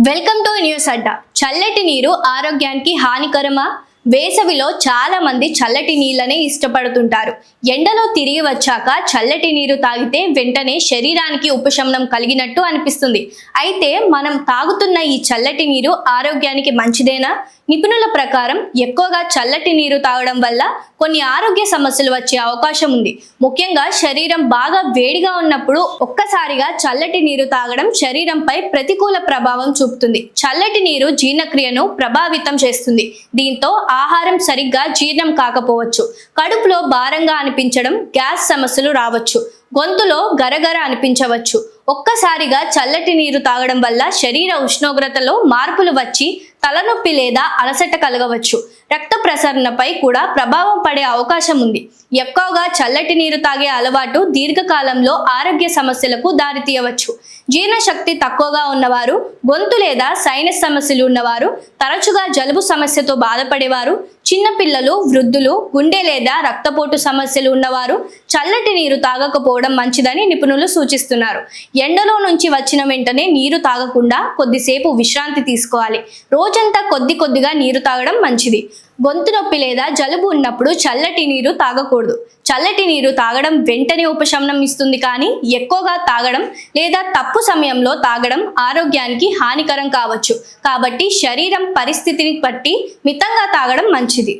Welcome to news అడ్డా. చల్లటి నీరు ఆరోగ్యానికి హానికరమా? వేసవిలో చాలా మంది చల్లటి నీళ్ళనే ఇష్టపడుతుంటారు. ఎండలో తిరిగి వచ్చాక చల్లటి నీరు తాగితే వెంటనే శరీరానికి ఉపశమనం కలిగినట్టు అనిపిస్తుంది. అయితే మనం తాగుతున్న ఈ చల్లటి నీరు ఆరోగ్యానికి మంచిదేనా? నిపుణుల ప్రకారం ఎక్కువగా చల్లటి నీరు తాగడం వల్ల కొన్ని ఆరోగ్య సమస్యలు వచ్చే అవకాశం ఉంది. ముఖ్యంగా శరీరం బాగా వేడిగా ఉన్నప్పుడు ఒక్కసారిగా చల్లటి నీరు తాగడం శరీరంపై ప్రతికూల ప్రభావం చూపుతుంది. చల్లటి నీరు జీర్ణక్రియను ప్రభావితం చేస్తుంది. దీంతో ఆహారం సరిగ్గా జీర్ణం కాకపోవచ్చు, కడుపులో భారంగా అనిపించడం, గ్యాస్ సమస్యలు రావచ్చు, గొంతులో గరగర అనిపించవచ్చు. ఒక్కసారిగా చల్లటి నీరు తాగడం వల్ల శరీర ఉష్ణోగ్రతలో మార్పులు వచ్చి తలనొప్పి లేదా అలసట కలగవచ్చు. రక్త ప్రసరణపై కూడా ప్రభావం పడే అవకాశం ఉంది. ఎక్కువగా చల్లటి నీరు తాగే అలవాటు దీర్ఘకాలంలో ఆరోగ్య సమస్యలకు దారితీయవచ్చు. జీర్ణశక్తి తక్కువగా ఉన్నవారు, గొంతు లేదా సైనస్ సమస్యలు ఉన్నవారు, తరచుగా జలుబు సమస్యతో బాధపడేవారు, చిన్నపిల్లలు, వృద్ధులు, గుండె లేదా రక్తపోటు సమస్యలు ఉన్నవారు చల్లటి నీరు తాగకపోవడం మంచిదని నిపుణులు సూచిస్తున్నారు. ఎండలో నుంచి వచ్చిన వెంటనే నీరు తాగకుండా కొద్దిసేపు విశ్రాంతి తీసుకోవాలి. రోజంతా కొద్దిగా నీరు తాగడం మంచిది. గొంతు నొప్పి లేదా జలుబు ఉన్నప్పుడు చల్లటి నీరు తాగకూడదు. చల్లటి నీరు తాగడం వెంటనే ఉపశమనం ఇస్తుంది, కానీ ఎక్కువగా తాగడం లేదా తప్పు సమయంలో తాగడం ఆరోగ్యానికి హానికరం కావచ్చు. కాబట్టి శరీరం పరిస్థితిని బట్టి మితంగా తాగడం మంచిది.